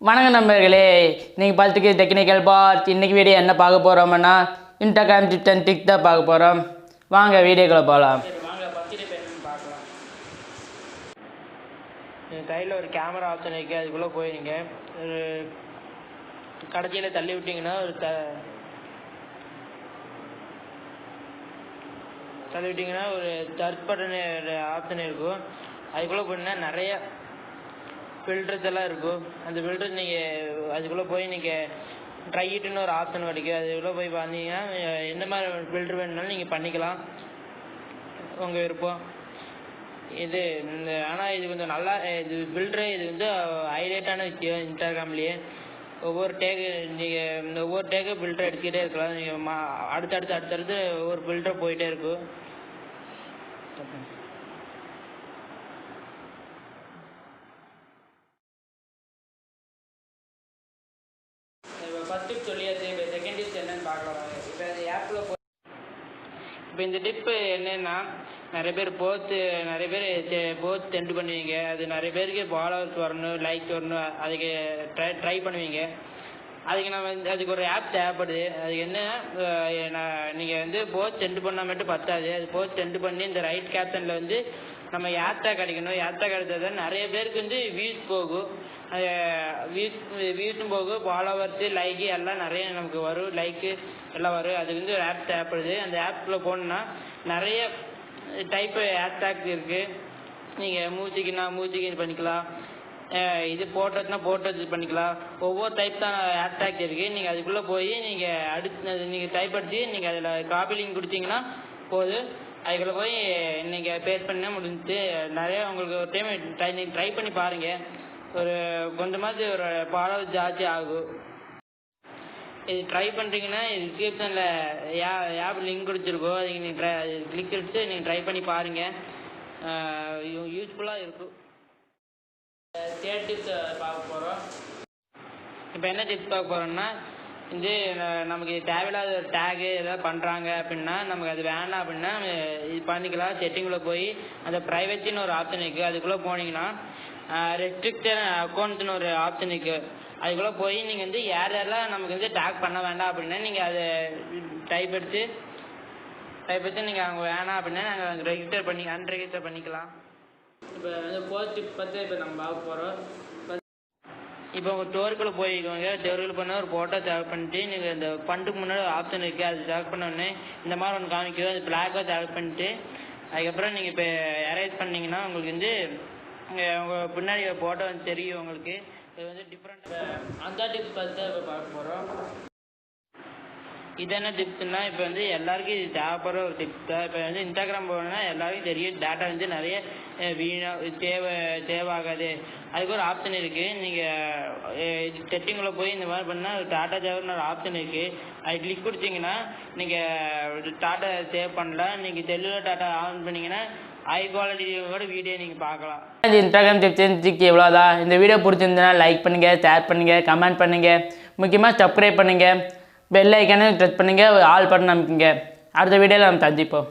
வணக்கம் நண்பர்களே, நீங்கள் பார்த்துக்கு டெக்னிக்கல் பார்ட். இன்றைக்கி வீடியோ என்ன பார்க்க போகிறோம்னா இன்ஸ்டாகிராம் டிப்ஸ் அண்ட் ட்ரிக்ஸ் தான் பார்க்க போகிறோம். வாங்க வீடியோக்குள்ளே போகலாம். வாங்க ஃபஸ்ட்டு டிப் என்னன்னு பார்க்கலாம். கையில் ஒரு கேமரா ஆப்ஷன் இருக்குது, அதுக்குள்ளே போய் நீங்கள் ஒரு கடைசியில் தள்ளி விட்டிங்கன்னா ஒரு சர்ச் பட்டன் ஆப்ஷன் இருக்கும். அதுக்குள்ளே போனீங்கன்னா நிறைய ஃபில்டர்ஸ் எல்லாம் இருக்கும். அந்த ஃபில்டர்ஸ் நீங்கள் அதுக்குள்ளே போய் நீங்கள் ட்ரை இட்டுன்னு ஒரு ஆப்ஷன் கிடைக்கும். அதுக்குள்ளே போய் பார்த்தீங்கன்னா எந்த மாதிரி ஃபில்டர் வேணுனாலும் நீங்கள் பண்ணிக்கலாம், உங்கள் விருப்பம். இது ஆனால் இது கொஞ்சம் நல்லா இது ஃபில்டரு இது வந்து ஹைலைட்டான விஷயம். இன்ஸ்டாகிராம்லேயே ஒவ்வொரு டேக்கு ஃபில்டர் எடுத்துக்கிட்டே இருக்கலாம். நீங்கள் அடுத்தடுத்து ஒவ்வொரு ஃபில்டர் போயிட்டே இருக்கும். ஃபஸ்ட் டிப் சொல்லியாச்சு. இப்போ செகண்ட் டிப்ஸ் என்னன்னு பார்க்கலாம். இப்போ இந்த ஆப்பில் இப்போ இந்த டிப்பு என்னென்னா, நிறைய பேர் போஸ்ட் சென்ட் பண்ணுவீங்க. அது நிறைய பேருக்கு ஃபாலோவர்ஸ் வரணும், லைக் வரணும், அதுக்கு ட்ரை பண்ணுவீங்க. அதுக்கு ஒரு ஆப் தேவைப்படுது. அதுக்கு என்ன, நீங்கள் வந்து போஸ்ட் சென்ட் பண்ணால் மட்டும் பத்தாது. அது போஸ்ட் சென்ட் பண்ணி இந்த ரைட் கேப்ஷனில் வந்து நம்ம ஏர்டேக் கிடைக்கணும். ஏர்டேக் கிடைச்சது நிறைய பேருக்கு வந்து வியூஸ் போகும். வியூஸும் போகும், ஃபாலோவர்ஸு லைக்கு எல்லாம் நிறைய நமக்கு வரும், லைக்கு எல்லாம் வரும். அது வந்து ஒரு ஆப் தேவைப்படுது. அந்த ஆப்பில் போனோன்னா நிறைய டைப்பு ஏர்டேக் இருக்குது. நீங்கள் மூச்சிக்கு பண்ணிக்கலாம், இது போட்டோஸ் பண்ணிக்கலாம். ஒவ்வொரு டைப் தான் ஏர்டேக் இருக்குது. நீங்கள் அதுக்குள்ளே போய் நீங்கள் டைப் அடித்து நீங்கள் அதில் காப்பி லிங்க் கொடுத்தீங்கன்னா போதும். அதுக்குள்ளே போய் நீங்கள் பேஸ்ட் பண்ண முடிஞ்சு நிறைய உங்களுக்கு ஒரு டைம் நீங்கள் ட்ரை பண்ணி பாருங்கள். ஒரு கொஞ்சமாவது ஒரு ஃபாலோவர்ஸ் ஜாஸ்தி ஆகும். இது ட்ரை பண்ணுறீங்கன்னா டிஸ்கிரிப்ஷனில் ஆப் லிங்க் கொடுத்துருக்கோம். அதுக்கு நீங்கள் கிளிக் எடுத்து நீங்கள் ட்ரை பண்ணி பாருங்கள், யூஸ்ஃபுல்லாக இருக்கும். தேர்ட் டிப்ஸ் பார்க்க போகிறோம். இப்போ என்ன டிப்ஸ் பார்க்க போகிறோம்னா, இது நமக்கு தேவையில்லாத ஒரு டேகு ஏதாவது பண்ணுறாங்க அப்படின்னா நமக்கு அது வேணாம் அப்படின்னா இது பண்ணிக்கலாம். செட்டிங்கில் போய் அந்த ப்ரைவசின்னு ஒரு ஆப்ஷன் இருக்குது. அதுக்குள்ளே போனீங்கன்னா ரெஸ்ட்ரிக்ஷன் அக்கௌண்ட்ஸ்னு ஒரு ஆப்ஷன் இருக்குது. அதுக்குள்ளே போய் நீங்கள் வந்து யாரெல்லாம் நமக்கு வந்து டேக் பண்ண வேண்டாம் அப்படின்னா நீங்கள் அதை டைப் எடுத்து நீங்கள் அவங்க வேணாம் அப்படின்னா நாங்கள் அன்ரெஜிஸ்டர் பண்ணிக்கலாம். இப்போ வந்து ஃபோர்த் டிப் பற்றி இப்போ நம்ம பார்க்க போகிறோம். இப்போ உங்கள் டோருக்குள்ளே போய்க்கோங்க. டோருக்குள்ளே போனால் ஒரு ஃபோட்டோ செலக்ட் பண்ணிட்டு நீங்கள் இந்த ஃபண்டுக்கு முன்னாடி ஆப்ஷன் இருக்குது, அது செலக்ட் பண்ணோடனே இந்த மாதிரி ஒன்று காமிக்கும். அது பிளாக்காக செலக்ட் பண்ணிட்டு அதுக்கப்புறம் நீங்கள் இப்போ எரேஸ் பண்ணிங்கன்னா உங்களுக்கு வந்து உங்கள் பின்னாடி ஃபோட்டோ வந்து தெரியும் உங்களுக்கு. இது வந்து டிஃப்ரெண்ட். அந்த டிப்ஸ் பார்த்து தான் இப்போ பார்க்க போகிறோம். இது என்ன டிப்ஸ்னா, இப்போ வந்து எல்லாருக்கும் இது தேவைப்படுற ஒரு டிப்ஸ் தான். இப்போ வந்து இன்ஸ்டாகிராம் போனோம்னா எல்லாருக்கும் தெரியும், டேட்டா வந்து நிறைய தேவாகாது. அதுக்கு ஒரு ஆப்ஷன் இருக்குது. நீங்கள் செட்டிங்கில் போய் இந்த மாதிரி பண்ணால் டாட்டா சேவ்னு ஒரு ஆப்ஷன் இருக்குது. அது கிளிக் கொடுத்தீங்கன்னா நீங்கள் டாட்டா சேவ் பண்ணலாம். நீங்கள் செல்லுலர் டாட்டா ஆன் பண்ணிங்கன்னா ஹை குவாலிட்டியோட வீடியோ நீங்கள் பார்க்கலாம். இன்ஸ்டாகிராம் டிப்ஸ் எவ்வளோதான். இந்த வீடியோ பிடிச்சிருந்ததுன்னா லைக் பண்ணுங்கள், ஷேர் பண்ணுங்கள், கமெண்ட் பண்ணுங்கள், முக்கியமாக சப்ஸ்கிரைப் பண்ணுங்கள், பெல் ஐக்கானே ப்ரெஸ் பண்ணுங்கள், ஆல் பட்டன் அமைக்குங்க. அடுத்த வீடியோவில் நம்ம சந்திப்போம்.